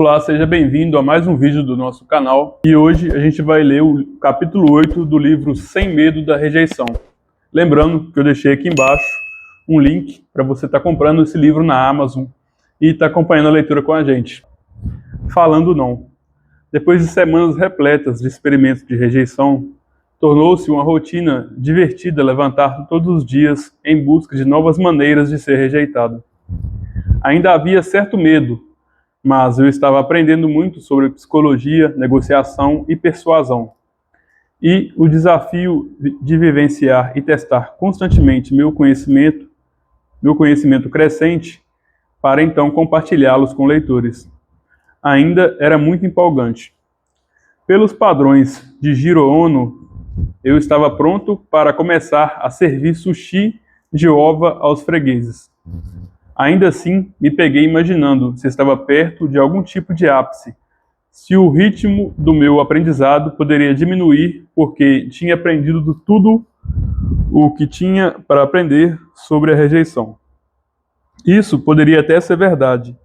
Olá, seja bem-vindo a mais um vídeo do nosso canal. E hoje a gente vai ler o capítulo 8 do livro Sem Medo da Rejeição. Lembrando que eu deixei aqui embaixo um link para você estar comprando esse livro na Amazon e estar acompanhando a leitura com a gente. Falando não. Depois de semanas repletas de experimentos de rejeição, tornou-se uma rotina divertida levantar todos os dias em busca de novas maneiras de ser rejeitado. Ainda havia certo medo, mas eu estava aprendendo muito sobre psicologia, negociação e persuasão. E o desafio de vivenciar e testar constantemente meu conhecimento crescente, para então compartilhá-los com leitores. Ainda era muito empolgante. Pelos padrões de Jiro Ono, eu estava pronto para começar a servir sushi de ova aos fregueses. Ainda assim, me peguei imaginando se estava perto de algum tipo de ápice, se o ritmo do meu aprendizado poderia diminuir porque tinha aprendido tudo o que tinha para aprender sobre a rejeição. Isso poderia até ser verdade,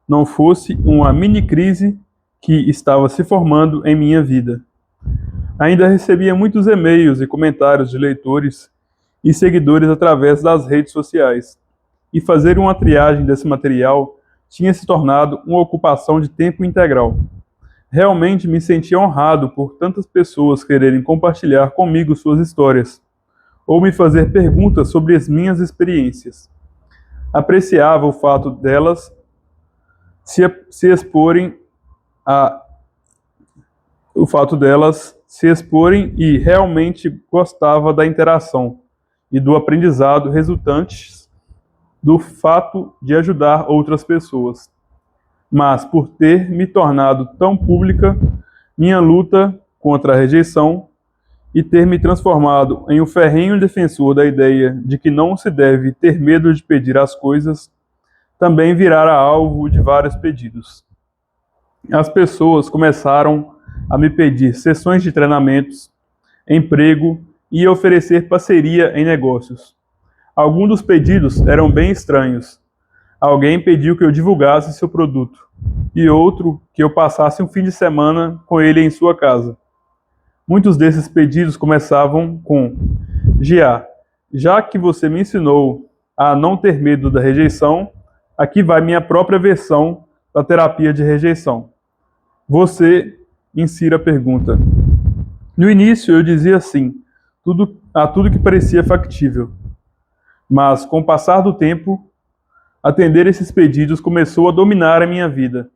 não fosse uma mini-crise que estava se formando em minha vida. Ainda recebia muitos e-mails e comentários de leitores e seguidores através das redes sociais. E fazer uma triagem desse material tinha se tornado uma ocupação de tempo integral. Realmente me sentia honrado por tantas pessoas quererem compartilhar comigo suas histórias, ou me fazer perguntas sobre as minhas experiências. Apreciava o fato delas se exporem e realmente gostava da interação e do aprendizado resultantes do fato de ajudar outras pessoas. Mas, por ter me tornado tão pública, minha luta contra a rejeição e ter me transformado em um ferrenho defensor da ideia de que não se deve ter medo de pedir as coisas, também virara alvo de vários pedidos. As pessoas começaram a me pedir sessões de treinamentos, emprego e oferecer parceria em negócios. Alguns dos pedidos eram bem estranhos. Alguém pediu que eu divulgasse seu produto, e outro que eu passasse um fim de semana com ele em sua casa. Muitos desses pedidos começavam com: Gia, já que você me ensinou a não ter medo da rejeição, aqui vai minha própria versão da terapia de rejeição. Você insira a pergunta. No início eu dizia sim, a tudo que parecia factível. Mas, com o passar do tempo, atender esses pedidos começou a dominar a minha vida.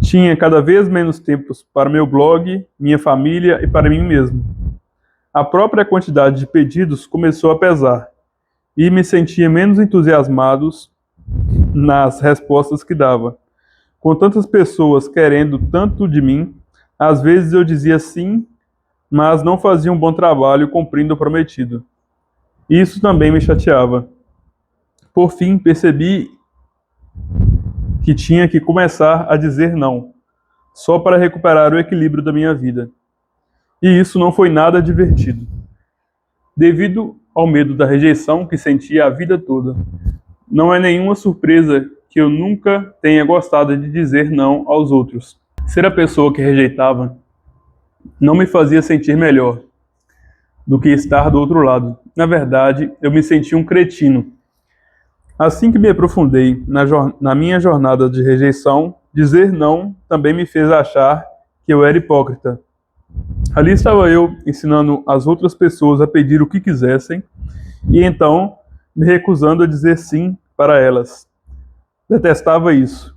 Tinha cada vez menos tempo para meu blog, minha família e para mim mesmo. A própria quantidade de pedidos começou a pesar, e me sentia menos entusiasmado nas respostas que dava. Com tantas pessoas querendo tanto de mim, às vezes eu dizia sim, mas não fazia um bom trabalho cumprindo o prometido. Isso também me chateava. Por fim, percebi que tinha que começar a dizer não, só para recuperar o equilíbrio da minha vida. E isso não foi nada divertido. Devido ao medo da rejeição que sentia a vida toda, não é nenhuma surpresa que eu nunca tenha gostado de dizer não aos outros. Ser a pessoa que rejeitava não me fazia sentir melhor do que estar do outro lado. Na verdade, eu me sentia um cretino. Assim que me aprofundei na minha jornada de rejeição, dizer não também me fez achar que eu era hipócrita. Ali estava eu ensinando as outras pessoas a pedir o que quisessem e então me recusando a dizer sim para elas. Detestava isso.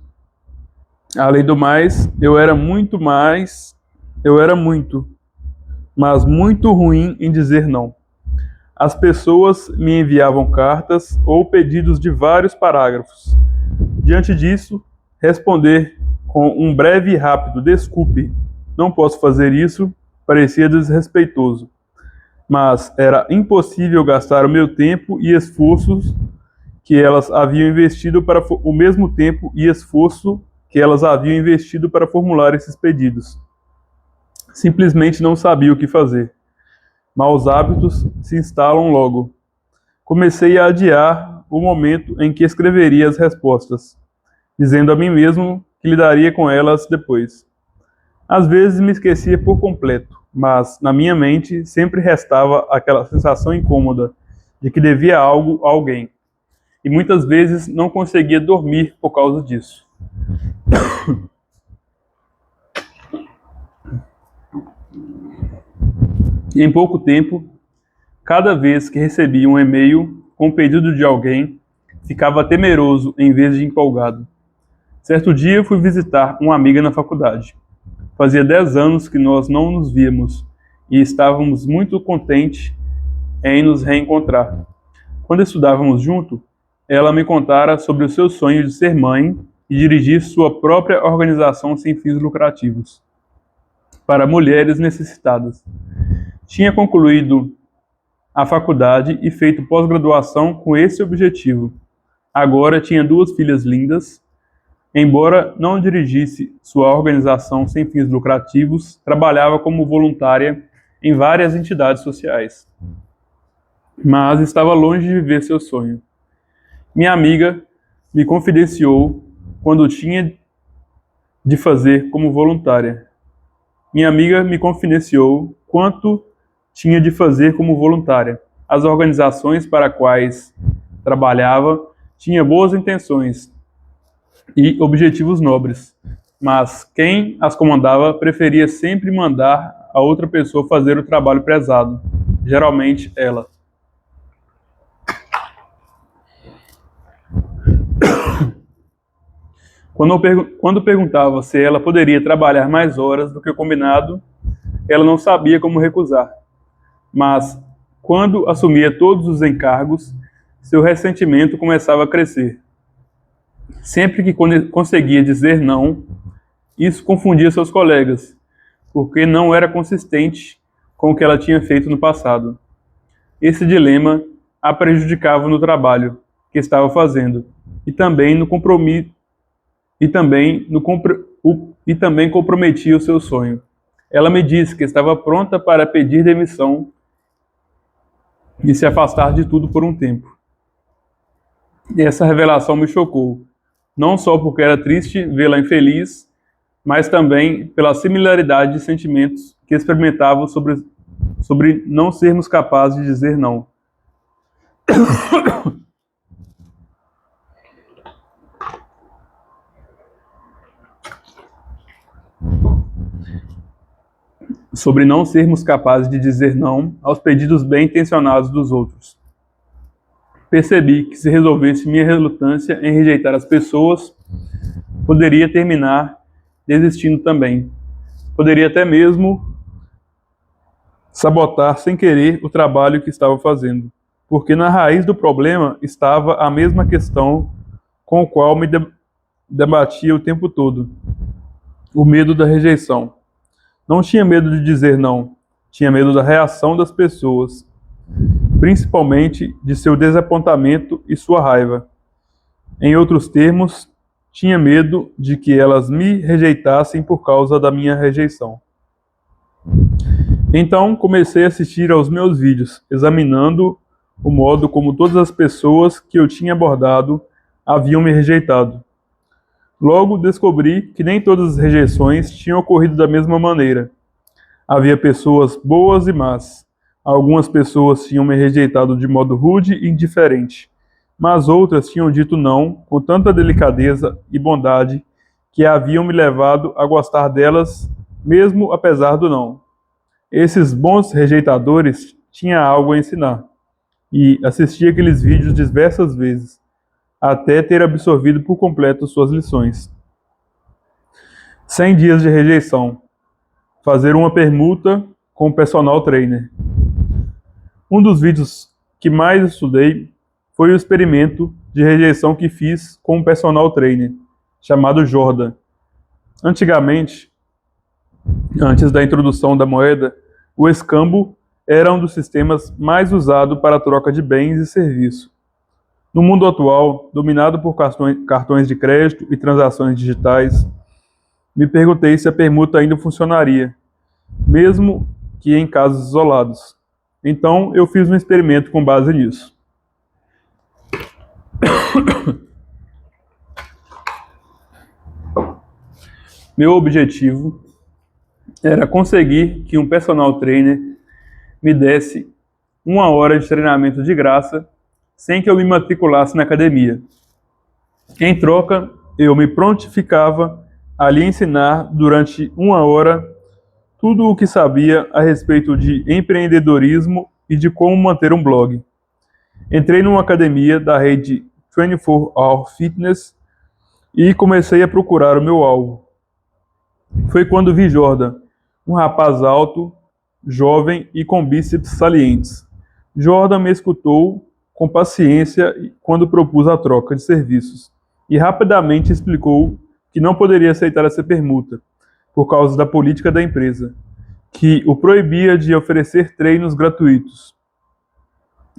Além do mais, eu era muito, mas muito ruim em dizer não. As pessoas me enviavam cartas ou pedidos de vários parágrafos. Diante disso, responder com um breve e rápido "desculpe, não posso fazer isso", parecia desrespeitoso. Mas era impossível gastar o meu tempo e esforços que elas haviam investido para o mesmo tempo e esforço que elas haviam investido para formular esses pedidos. Simplesmente não sabia o que fazer. Maus hábitos se instalam logo. Comecei a adiar o momento em que escreveria as respostas, dizendo a mim mesmo que lidaria com elas depois. Às vezes me esquecia por completo, mas na minha mente sempre restava aquela sensação incômoda de que devia algo a alguém, e muitas vezes não conseguia dormir por causa disso. E em pouco tempo, cada vez que recebia um e-mail com o pedido de alguém, ficava temeroso em vez de empolgado. Certo dia fui visitar uma amiga na faculdade. Fazia 10 anos que nós não nos víamos e estávamos muito contentes em nos reencontrar. Quando estudávamos junto, ela me contara sobre o seu sonho de ser mãe e dirigir sua própria organização sem fins lucrativos para mulheres necessitadas. Tinha concluído a faculdade e feito pós-graduação com esse objetivo. Agora tinha 2 filhas lindas. Embora não dirigisse sua organização sem fins lucrativos, trabalhava como voluntária em várias entidades sociais. Mas estava longe de viver seu sonho. Minha amiga me confidenciou quando tinha de fazer como voluntária. Minha amiga me confidenciou quanto tinha de fazer como voluntária. As organizações para as quais trabalhava tinham boas intenções e objetivos nobres, mas quem as comandava preferia sempre mandar a outra pessoa fazer o trabalho pesado, geralmente ela. Quando perguntava se ela poderia trabalhar mais horas do que o combinado, ela não sabia como recusar. Mas, quando assumia todos os encargos, seu ressentimento começava a crescer. Sempre que conseguia dizer não, isso confundia seus colegas, porque não era consistente com o que ela tinha feito no passado. Esse dilema a prejudicava no trabalho que estava fazendo e também comprometia o seu sonho. Ela me disse que estava pronta para pedir demissão e se afastar de tudo por um tempo. E essa revelação me chocou, não só porque era triste vê-la infeliz, mas também pela similaridade de sentimentos que experimentava sobre não sermos capazes de dizer não. Sobre não sermos capazes de dizer não aos pedidos bem-intencionados dos outros. Percebi que se resolvesse minha relutância em rejeitar as pessoas, poderia terminar desistindo também. Poderia até mesmo sabotar sem querer o trabalho que estava fazendo, porque na raiz do problema estava a mesma questão com a qual me debatia o tempo todo: o medo da rejeição. Não tinha medo de dizer não, tinha medo da reação das pessoas, principalmente de seu desapontamento e sua raiva. Em outros termos, tinha medo de que elas me rejeitassem por causa da minha rejeição. Então comecei a assistir aos meus vídeos, examinando o modo como todas as pessoas que eu tinha abordado haviam me rejeitado. Logo descobri que nem todas as rejeições tinham ocorrido da mesma maneira. Havia pessoas boas e más. Algumas pessoas tinham me rejeitado de modo rude e indiferente, mas outras tinham dito não com tanta delicadeza e bondade que haviam me levado a gostar delas, mesmo apesar do não. Esses bons rejeitadores tinham algo a ensinar, e assisti aqueles vídeos diversas vezes, até ter absorvido por completo suas lições. 100 dias de rejeição. Fazer uma permuta com o personal trainer. Um dos vídeos que mais estudei foi o experimento de rejeição que fiz com um personal trainer, chamado Jordan. Antigamente, antes da introdução da moeda, o escambo era um dos sistemas mais usados para a troca de bens e serviços. No mundo atual, dominado por cartões de crédito e transações digitais, me perguntei se a permuta ainda funcionaria, mesmo que em casos isolados. Então, eu fiz um experimento com base nisso. Meu objetivo era conseguir que um personal trainer me desse 1 hora de treinamento de graça sem que eu me matriculasse na academia. Em troca, eu me prontificava a lhe ensinar durante 1 hora tudo o que sabia a respeito de empreendedorismo e de como manter um blog. Entrei numa academia da rede 24 Hour Fitness e comecei a procurar o meu alvo. Foi quando vi Jordan, um rapaz alto, jovem e com bíceps salientes. Jordan me escutou com paciência quando propus a troca de serviços e rapidamente explicou que não poderia aceitar essa permuta por causa da política da empresa, que o proibia de oferecer treinos gratuitos.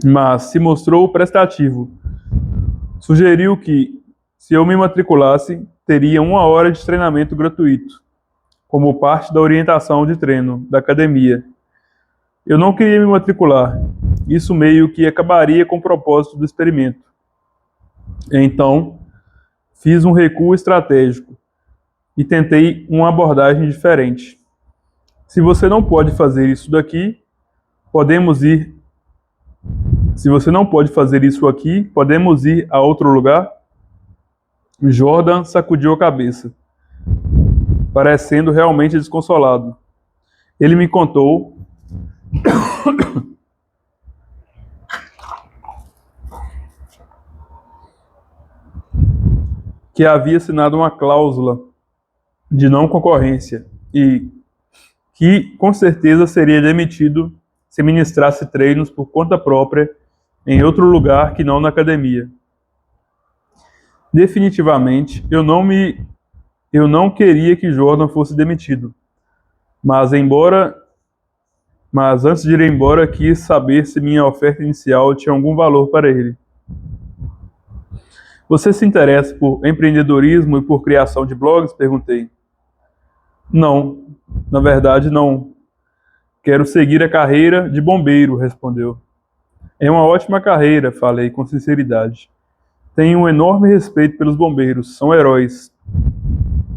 Mas se mostrou prestativo. Sugeriu que, se eu me matriculasse, teria 1 hora de treinamento gratuito, como parte da orientação de treino da academia. Eu não queria me matricular. Isso meio que acabaria com o propósito do experimento. Então, fiz um recuo estratégico e tentei uma abordagem diferente. Se você não pode fazer isso daqui, podemos ir. Se você não pode fazer isso aqui, podemos ir a outro lugar? Jordan sacudiu a cabeça, parecendo realmente desconsolado. Ele me contou que havia assinado uma cláusula de não concorrência e que com certeza seria demitido se ministrasse treinos por conta própria em outro lugar que não na academia. Definitivamente, eu não queria que Jordan fosse demitido, mas antes de ir embora quis saber se minha oferta inicial tinha algum valor para ele. Você se interessa por empreendedorismo e por criação de blogs? Perguntei. Não, na verdade não. Quero seguir a carreira de bombeiro, respondeu. É uma ótima carreira, falei com sinceridade. Tenho um enorme respeito pelos bombeiros, são heróis.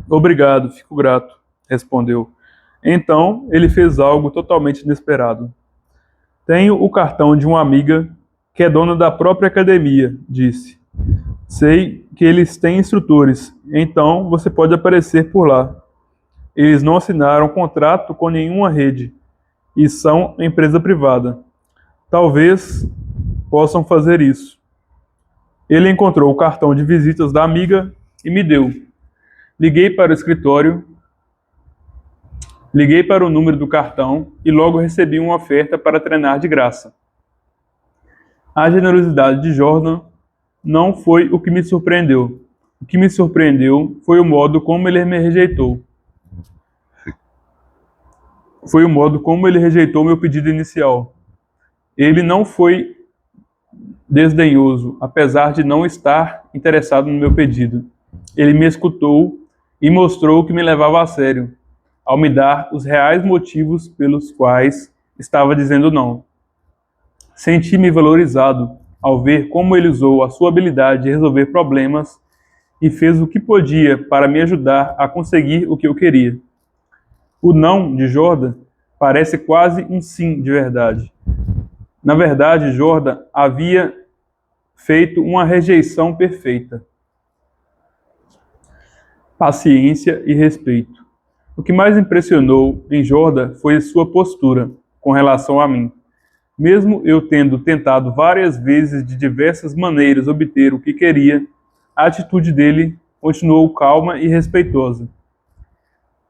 Obrigado, fico grato, respondeu. Então, ele fez algo totalmente inesperado. Tenho o cartão de uma amiga que é dona da própria academia, disse. Sei que eles têm instrutores, então você pode aparecer por lá. Eles não assinaram contrato com nenhuma rede e são empresa privada. Talvez possam fazer isso. Ele encontrou o cartão de visitas da amiga e me deu. Liguei para o escritório, liguei para o número do cartão e logo recebi uma oferta para treinar de graça. A generosidade de Jordan não foi o que me surpreendeu. O que me surpreendeu foi o modo como ele me rejeitou. Foi o modo como ele rejeitou meu pedido inicial. Ele não foi desdenhoso, apesar de não estar interessado no meu pedido. Ele me escutou e mostrou que me levava a sério, ao me dar os reais motivos pelos quais estava dizendo não. Senti-me valorizado ao ver como ele usou a sua habilidade de resolver problemas e fez o que podia para me ajudar a conseguir o que eu queria. O não de Jordan parece quase um sim de verdade. Na verdade, Jordan havia feito uma rejeição perfeita. Paciência e respeito. O que mais impressionou em Jordan foi sua postura com relação a mim. Mesmo eu tendo tentado várias vezes de diversas maneiras obter o que queria, a atitude dele continuou calma e respeitosa.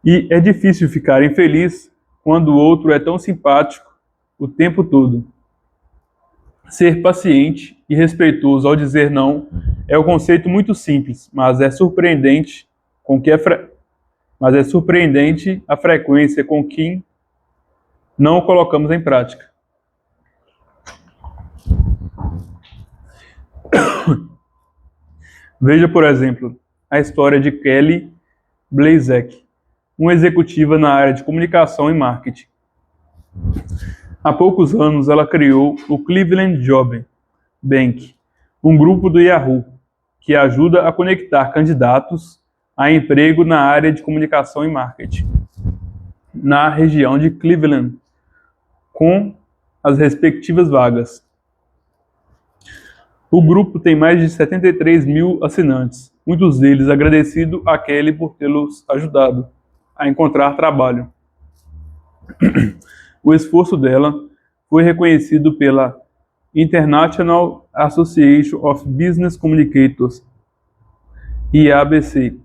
E é difícil ficar infeliz quando o outro é tão simpático o tempo todo. Ser paciente e respeitoso ao dizer não é um conceito muito simples, mas é surpreendente a frequência com que não o colocamos em prática. Veja, por exemplo, a história de Kelly Blazek, uma executiva na área de comunicação e marketing. Há poucos anos, ela criou o Cleveland Job Bank, um grupo do Yahoo, que ajuda a conectar candidatos a emprego na área de comunicação e marketing, na região de Cleveland, com as respectivas vagas. O grupo tem mais de 73 mil assinantes, muitos deles agradecidos a Kelly por tê-los ajudado a encontrar trabalho. O esforço dela foi reconhecido pela International Association of Business Communicators, IABC,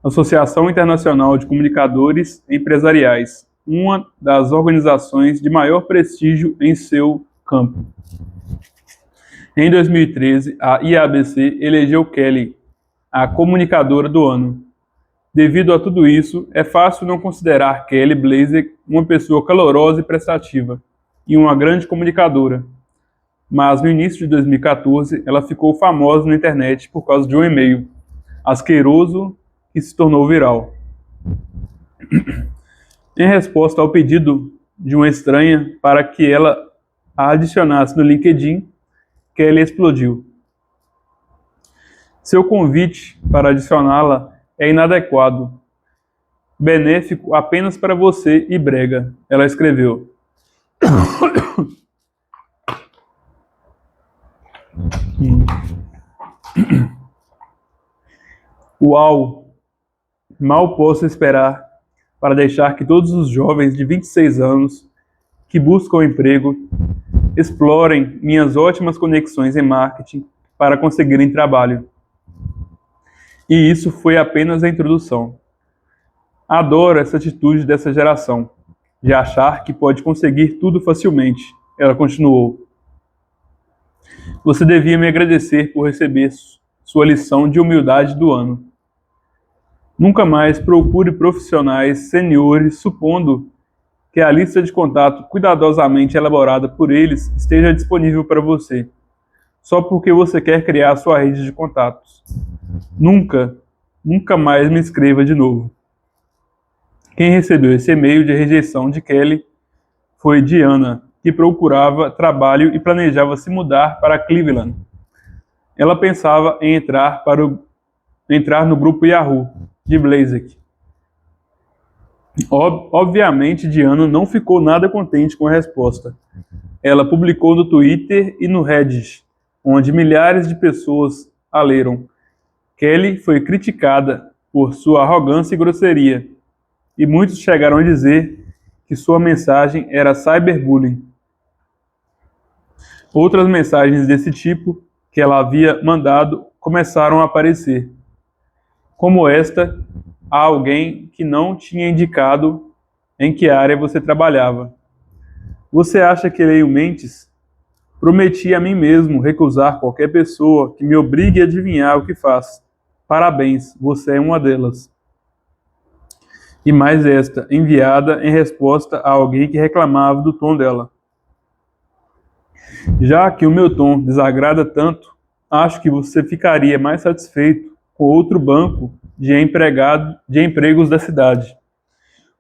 Associação Internacional de Comunicadores Empresariais, uma das organizações de maior prestígio em seu campo. Em 2013, a IABC elegeu Kelly a comunicadora do ano. Devido a tudo isso, é fácil não considerar Kelly Blazek uma pessoa calorosa e prestativa, e uma grande comunicadora. Mas no início de 2014, ela ficou famosa na internet por causa de um e-mail asqueroso que se tornou viral. Em resposta ao pedido de uma estranha para que ela a adicionasse no LinkedIn, Kelly explodiu. Seu convite para adicioná-la é inadequado, benéfico apenas para você e brega, ela escreveu. Uau! Mal posso esperar para deixar que todos os jovens de 26 anos que buscam emprego explorem minhas ótimas conexões em marketing para conseguirem trabalho. E isso foi apenas a introdução. Adoro essa atitude dessa geração, de achar que pode conseguir tudo facilmente, ela continuou. Você devia me agradecer por receber sua lição de humildade do ano. Nunca mais procure profissionais seniores supondo que a lista de contato cuidadosamente elaborada por eles esteja disponível para você, só porque você quer criar sua rede de contatos. Nunca mais me escreva de novo. Quem recebeu esse e-mail de rejeição de Kelly foi Diana, que procurava trabalho e planejava se mudar para Cleveland. Ela pensava em entrar no grupo Yahoo de Blazek. Obviamente, Diana não ficou nada contente com a resposta. Ela publicou no Twitter e no Reddit, onde milhares de pessoas a leram. Kelly foi criticada por sua arrogância e grosseria, e muitos chegaram a dizer que sua mensagem era cyberbullying. Outras mensagens desse tipo que ela havia mandado começaram a aparecer, como esta a alguém que não tinha indicado em que área você trabalhava. Você acha que leio mentes? Prometi a mim mesmo recusar qualquer pessoa que me obrigue a adivinhar o que faz. Parabéns, você é uma delas. E mais esta, enviada em resposta a alguém que reclamava do tom dela. Já que o meu tom desagrada tanto, acho que você ficaria mais satisfeito com outro banco de empregos da cidade.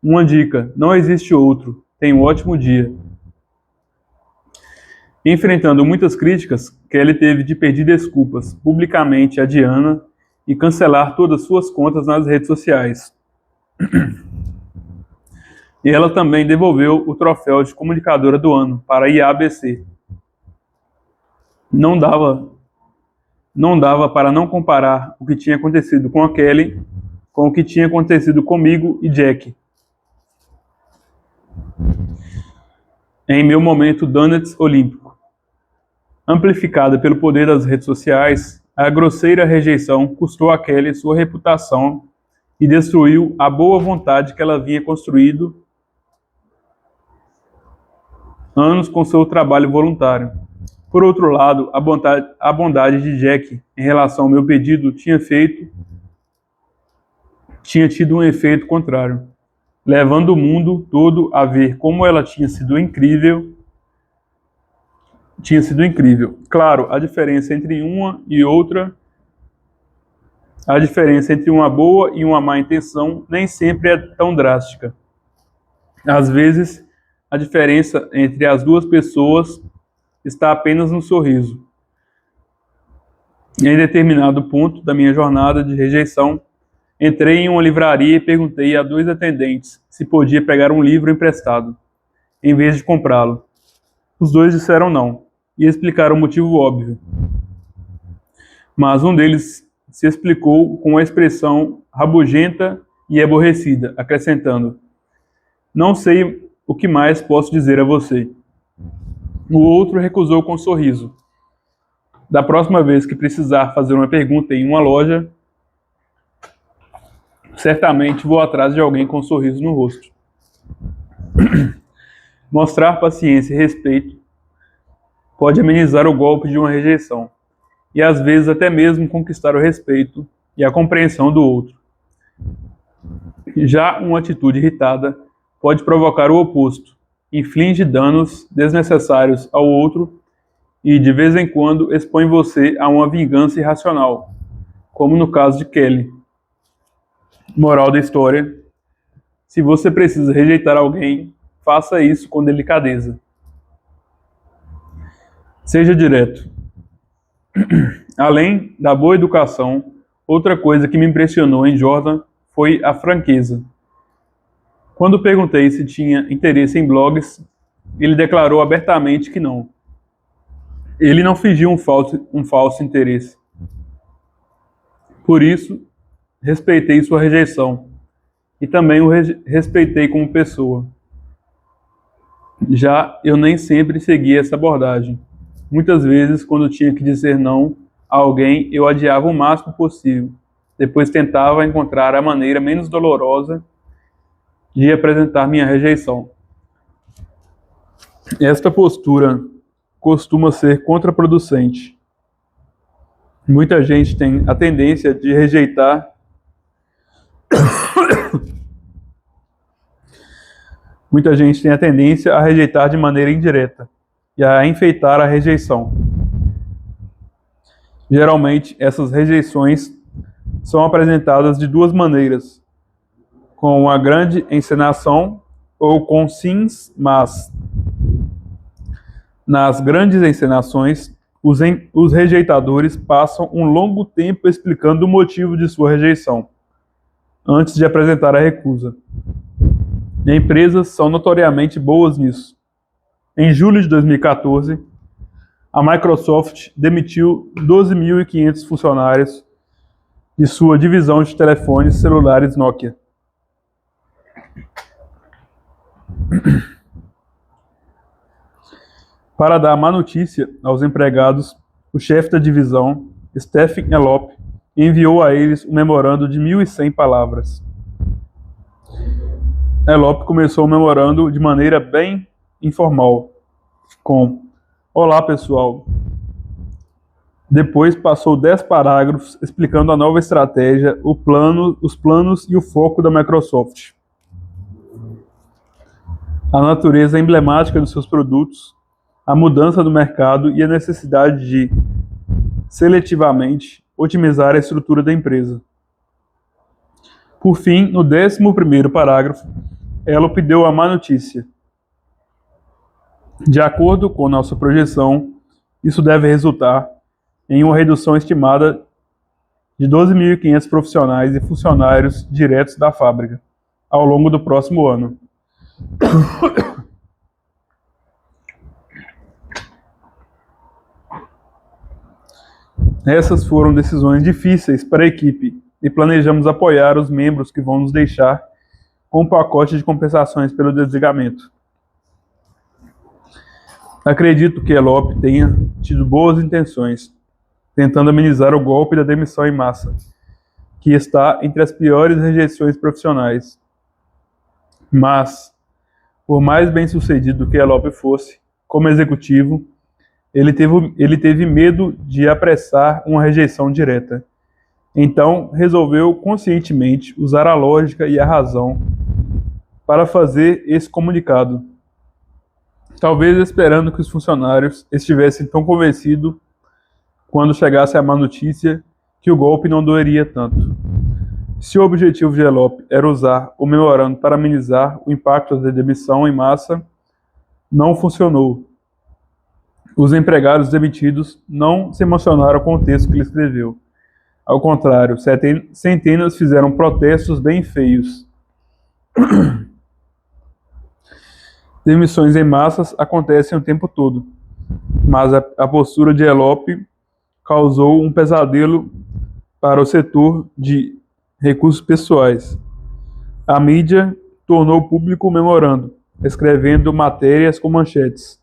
Uma dica, não existe outro. Tenha um ótimo dia. Enfrentando muitas críticas, Kelly teve de pedir desculpas publicamente a Diana e cancelar todas suas contas nas redes sociais. E ela também devolveu o troféu de comunicadora do ano para a IABC. Não dava para não comparar o que tinha acontecido com a Kelly com o que tinha acontecido comigo e Jack. Em meu momento Donuts olímpico. Amplificada pelo poder das redes sociais, a grosseira rejeição custou a Kelly sua reputação e destruiu a boa vontade que ela vinha construído anos com seu trabalho voluntário. Por outro lado, a bondade de Jack em relação ao meu pedido tinha tido um efeito contrário, levando o mundo todo a ver como ela tinha sido incrível. Claro, a diferença entre uma boa e uma má intenção nem sempre é tão drástica. Às vezes, a diferença entre as duas pessoas está apenas no sorriso. Em determinado ponto da minha jornada de rejeição, Entrei em uma livraria e perguntei a 2 atendentes se podia pegar um livro emprestado, em vez de comprá-lo. Os 2 disseram não, e explicaram o motivo óbvio. Mas um deles se explicou com a expressão rabugenta e aborrecida, acrescentando: não sei o que mais posso dizer a você. O outro recusou com um sorriso. Da próxima vez que precisar fazer uma pergunta em uma loja, certamente vou atrás de alguém com um sorriso no rosto. Mostrar paciência e respeito pode amenizar o golpe de uma rejeição, e às vezes até mesmo conquistar o respeito e a compreensão do outro. Já uma atitude irritada pode provocar o oposto, inflige danos desnecessários ao outro e, de vez em quando, expõe você a uma vingança irracional, como no caso de Kelly. Moral da história: se você precisa rejeitar alguém, faça isso com delicadeza. Seja direto. Além da boa educação, outra coisa que me impressionou em Jordan foi a franqueza. Quando perguntei se tinha interesse em blogs, ele declarou abertamente que não. Ele não fingiu um falso interesse. Por isso, respeitei sua rejeição e também o respeitei como pessoa. Já eu nem sempre seguia essa abordagem. Muitas vezes, quando tinha que dizer não a alguém, eu adiava o máximo possível. Depois tentava encontrar a maneira menos dolorosa de apresentar minha rejeição. Esta postura costuma ser contraproducente. Muita gente tem a tendência de rejeitar Muita gente tem a tendência a rejeitar de maneira indireta e a enfeitar a rejeição. Geralmente, essas rejeições são apresentadas de 2 maneiras: com uma grande encenação ou com sims, mas. Nas grandes encenações, os rejeitadores passam um longo tempo explicando o motivo de sua rejeição, antes de apresentar a recusa. E empresas são notoriamente boas nisso. Em julho de 2014, a Microsoft demitiu 12.500 funcionários de sua divisão de telefones celulares Nokia. Para dar má notícia aos empregados, o chefe da divisão, Stephen Elop, enviou a eles um memorando de 1.100 palavras. Elop começou o memorando de maneira bem informal, com: olá pessoal. Depois passou 10 parágrafos explicando a nova estratégia, os planos e o foco da Microsoft, a natureza emblemática dos seus produtos, a mudança do mercado e a necessidade de, seletivamente, otimizar a estrutura da empresa. Por fim, no 11º parágrafo, Elop deu a má notícia. De acordo com nossa projeção, isso deve resultar em uma redução estimada de 12.500 profissionais e funcionários diretos da fábrica ao longo do próximo ano. Essas foram decisões difíceis para a equipe e planejamos apoiar os membros que vão nos deixar com um pacote de compensações pelo desligamento. Acredito que Elop tenha tido boas intenções, tentando amenizar o golpe da demissão em massa, que está entre as piores rejeições profissionais. Mas, por mais bem-sucedido que Elop fosse, como executivo, ele teve medo de apressar uma rejeição direta. Então, resolveu conscientemente usar a lógica e a razão para fazer esse comunicado, talvez esperando que os funcionários estivessem tão convencidos quando chegasse a má notícia que o golpe não doeria tanto. Se o objetivo de Elop era usar o memorando para amenizar o impacto da demissão em massa, não funcionou. Os empregados demitidos não se emocionaram com o texto que ele escreveu. Ao contrário, centenas fizeram protestos bem feios. Demissões em massas acontecem o tempo todo, mas a postura de Elope causou um pesadelo para o setor de recursos pessoais. A mídia tornou público o memorando, escrevendo matérias com manchetes.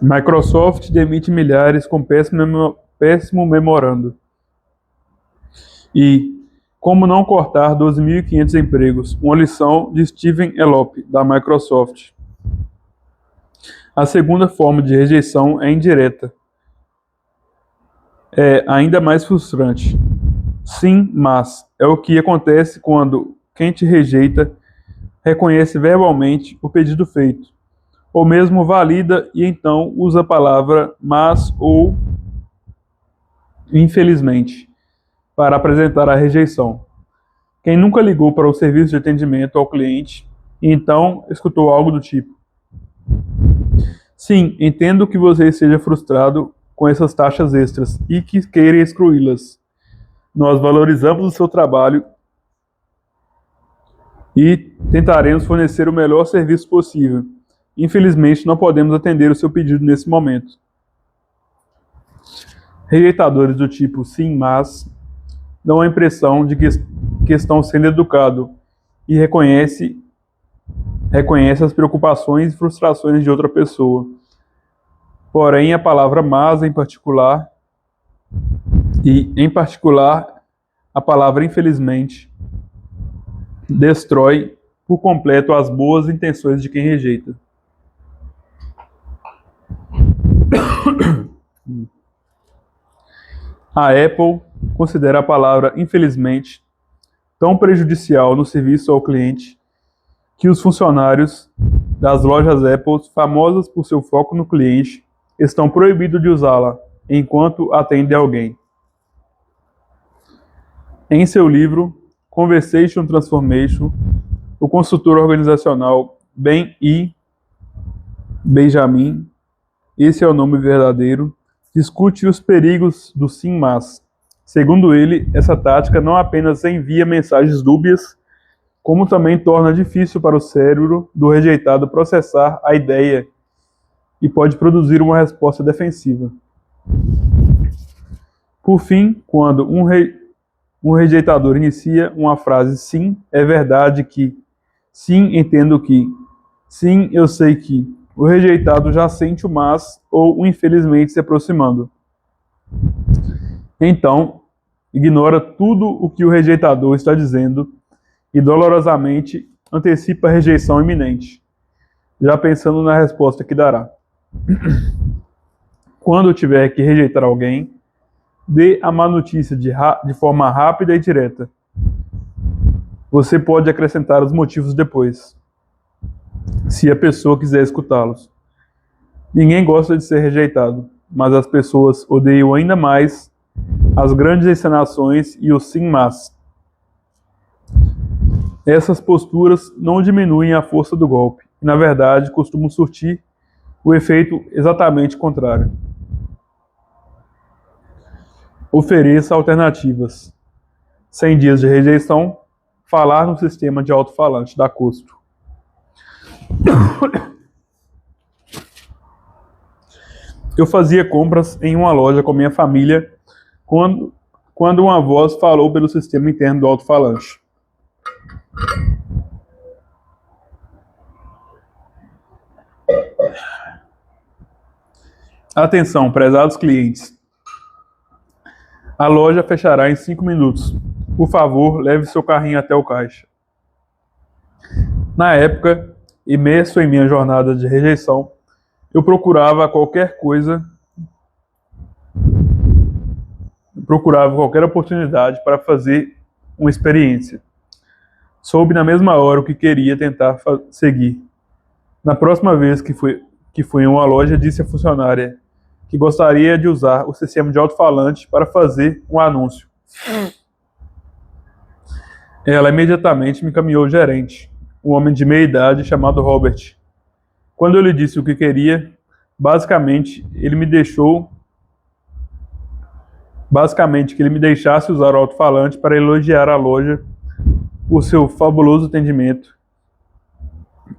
Microsoft demite milhares com péssimo memorando. E como não cortar 12.500 empregos? Uma lição de Steven Elope, da Microsoft. A segunda forma de rejeição é indireta. É ainda mais frustrante. Sim, mas é o que acontece quando quem te rejeita reconhece verbalmente o pedido feito, ou mesmo valida e então usa a palavra mas ou infelizmente para apresentar a rejeição. Quem nunca ligou para o serviço de atendimento ao cliente e então escutou algo do tipo: sim, entendo que você esteja frustrado com essas taxas extras e que queira excluí-las. Nós valorizamos o seu trabalho e tentaremos fornecer o melhor serviço possível. Infelizmente, não podemos atender o seu pedido nesse momento. Rejeitadores do tipo sim, mas dão a impressão de que estão sendo educados e reconhece as preocupações e frustrações de outra pessoa. Porém, a palavra mas em particular a palavra infelizmente destrói por completo as boas intenções de quem rejeita. A Apple considera a palavra infelizmente tão prejudicial no serviço ao cliente que os funcionários das lojas Apple, famosas por seu foco no cliente, estão proibidos de usá-la enquanto atendem alguém. Em seu livro Conversation Transformation, o consultor organizacional Ben E. Benjamin, esse é o nome verdadeiro, discute os perigos do sim mas. Segundo ele, essa tática não apenas envia mensagens dúbias, como também torna difícil para o cérebro do rejeitado processar a ideia e pode produzir uma resposta defensiva. Por fim, quando um rejeitador inicia uma frase sim, é verdade que, sim, entendo que, sim, eu sei que, o rejeitado já sente o mas ou o infelizmente se aproximando. Então, ignora tudo o que o rejeitador está dizendo e dolorosamente antecipa a rejeição iminente, já pensando na resposta que dará. Quando tiver que rejeitar alguém, dê a má notícia de forma rápida e direta. Você pode acrescentar os motivos depois, se a pessoa quiser escutá-los. Ninguém gosta de ser rejeitado, mas as pessoas odeiam ainda mais as grandes encenações e os sim mas. Essas posturas não diminuem a força do golpe, e na verdade costumam surtir o efeito exatamente contrário. Ofereça alternativas. 100 dias de rejeição, falar no sistema de alto-falante dá custo. Eu fazia compras em uma loja com minha família quando uma voz falou pelo sistema interno do alto-falante. Atenção, prezados clientes. A loja fechará em 5 minutos. Por favor, leve seu carrinho até o caixa. Na época, imerso em minha jornada de rejeição, eu procurava qualquer oportunidade para fazer uma experiência. Soube na mesma hora o que queria tentar seguir. Na próxima vez que fui em uma loja, disse à funcionária que gostaria de usar o sistema de alto-falante para fazer um anúncio. Ela imediatamente me encaminhou ao gerente, um homem de meia idade chamado Robert. Quando eu lhe disse o que queria, basicamente ele me deixou Basicamente, que ele me deixasse usar o alto-falante para elogiar a loja por seu fabuloso atendimento.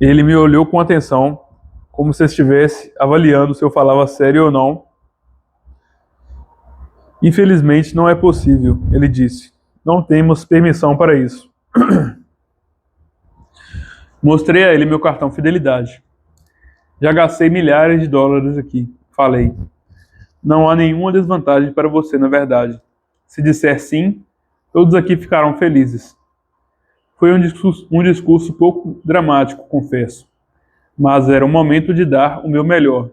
Ele me olhou com atenção, como se estivesse avaliando se eu falava sério ou não. Infelizmente, não é possível, ele disse. Não temos permissão para isso. Mostrei a ele meu cartão Fidelidade. Já gastei milhares de dólares aqui, falei. Não há nenhuma desvantagem para você, na verdade. Se disser sim, todos aqui ficarão felizes. Foi um discurso pouco dramático, confesso, mas era o momento de dar o meu melhor.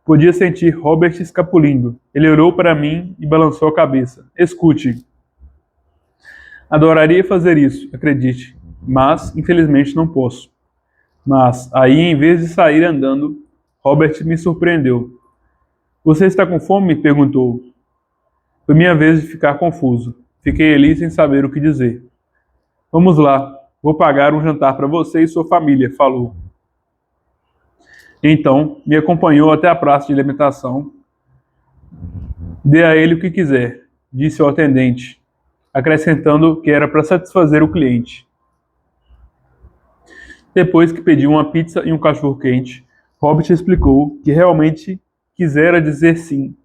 Podia sentir Robert escapulindo. Ele olhou para mim e balançou a cabeça. Escute. Adoraria fazer isso, acredite, mas infelizmente não posso. Mas aí, em vez de sair andando, Robert me surpreendeu. Você está com fome? Perguntou. Foi minha vez de ficar confuso. Fiquei ali sem saber o que dizer. Vamos lá, vou pagar um jantar para você e sua família, falou. Então, me acompanhou até a praça de alimentação. Dê a ele o que quiser, disse o atendente, acrescentando que era para satisfazer o cliente. Depois que pediu uma pizza e um cachorro-quente, Robert explicou que realmente quisera dizer sim,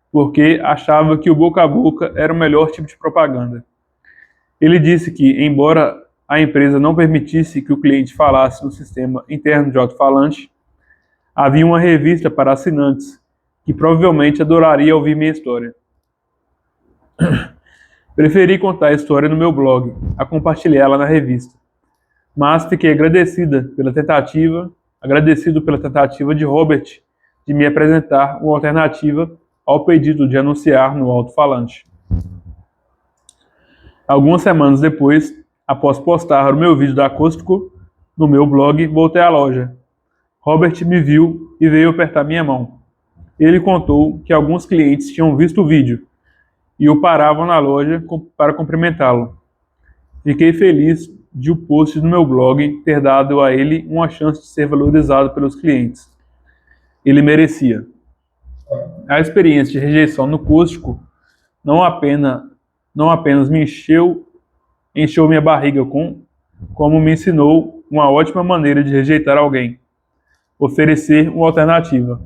porque achava que o boca a boca era o melhor tipo de propaganda. Ele disse que, embora a empresa não permitisse que o cliente falasse no sistema interno de alto-falante, havia uma revista para assinantes que provavelmente adoraria ouvir minha história. Preferi contar a história no meu blog, a compartilhá-la na revista. Mas fiquei agradecido pela tentativa de Robert de me apresentar uma alternativa ao pedido de anunciar no alto-falante. Algumas semanas depois, após postar o meu vídeo da Acústico no meu blog, voltei à loja. Robert me viu e veio apertar minha mão. Ele contou que alguns clientes tinham visto o vídeo e o paravam na loja para cumprimentá-lo. Fiquei feliz de o post no meu blog ter dado a ele uma chance de ser valorizado pelos clientes. Ele merecia. A experiência de rejeição no acústico não apenas me encheu minha barriga como me ensinou uma ótima maneira de rejeitar alguém. Oferecer uma alternativa.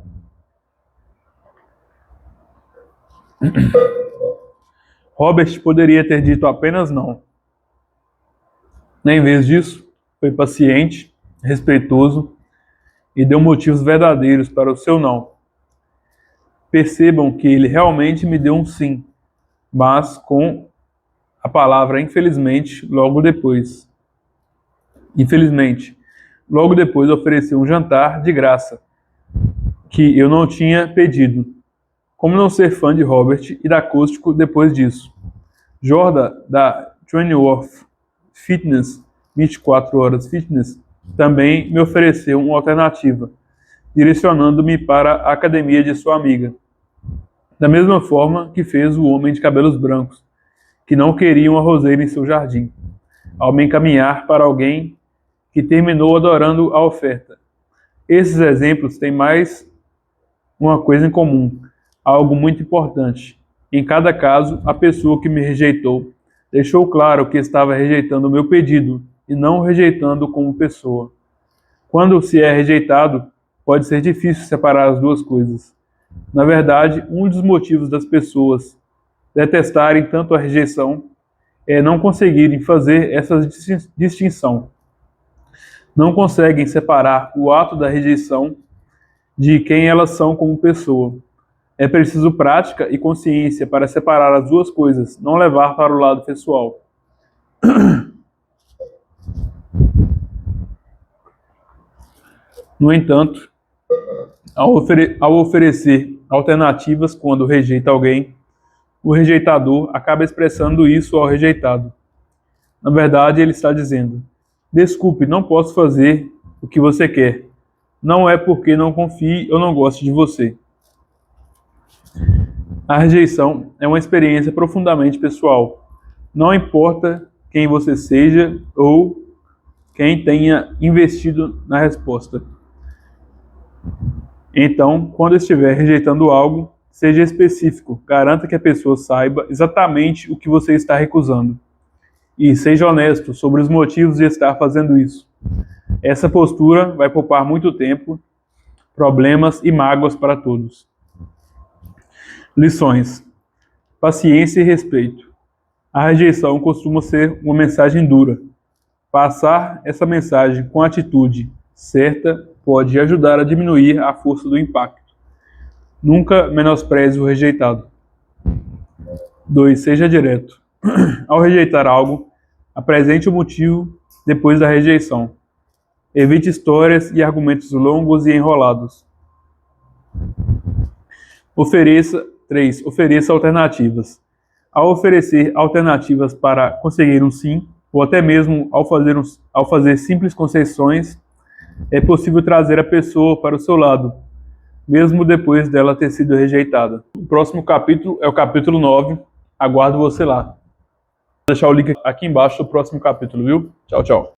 Robert poderia ter dito apenas não. Em vez disso, foi paciente, respeitoso e deu motivos verdadeiros para o seu não. Percebam que ele realmente me deu um sim, mas com a palavra infelizmente logo depois. Infelizmente, logo depois ofereceu um jantar de graça, que eu não tinha pedido. Como não ser fã de Robert e da Acústico depois disso? Jordan, da 24 Fitness, 24 Horas Fitness, também me ofereceu uma alternativa, direcionando-me para a academia de sua amiga. Da mesma forma que fez o homem de cabelos brancos, que não queria uma roseira em seu jardim, ao me encaminhar para alguém que terminou adorando a oferta. Esses exemplos têm mais uma coisa em comum, algo muito importante. Em cada caso, a pessoa que me rejeitou deixou claro que estava rejeitando o meu pedido e não rejeitando como pessoa. Quando se é rejeitado, pode ser difícil separar as duas coisas. Na verdade, um dos motivos das pessoas detestarem tanto a rejeição é não conseguirem fazer essa distinção. Não conseguem separar o ato da rejeição de quem elas são como pessoa. É preciso prática e consciência para separar as duas coisas, não levar para o lado pessoal. No entanto, ao oferecer alternativas quando rejeita alguém, o rejeitador acaba expressando isso ao rejeitado. Na verdade, ele está dizendo: desculpe, não posso fazer o que você quer. Não é porque não confie ou não goste de você. A rejeição é uma experiência profundamente pessoal. Não importa quem você seja ou quem tenha investido na resposta. Então, quando estiver rejeitando algo, Seja específico, garanta que a pessoa saiba exatamente o que você está recusando. E seja honesto sobre os motivos de estar fazendo isso. Essa postura vai poupar muito tempo, problemas e mágoas para todos. Lições: paciência e respeito. A rejeição costuma ser uma mensagem dura. Passar essa mensagem com a atitude certa pode ajudar a diminuir a força do impacto. Nunca menospreze o rejeitado. 2. Seja direto. Ao rejeitar algo, apresente o motivo depois da rejeição. Evite histórias e argumentos longos e enrolados. 3. Ofereça alternativas. Ao oferecer alternativas para conseguir um sim, ou até mesmo ao fazer simples concessões, é possível trazer a pessoa para o seu lado, mesmo depois dela ter sido rejeitada. O próximo capítulo é o capítulo 9. Aguardo você lá. Vou deixar o link aqui embaixo do próximo capítulo, viu? Tchau, tchau.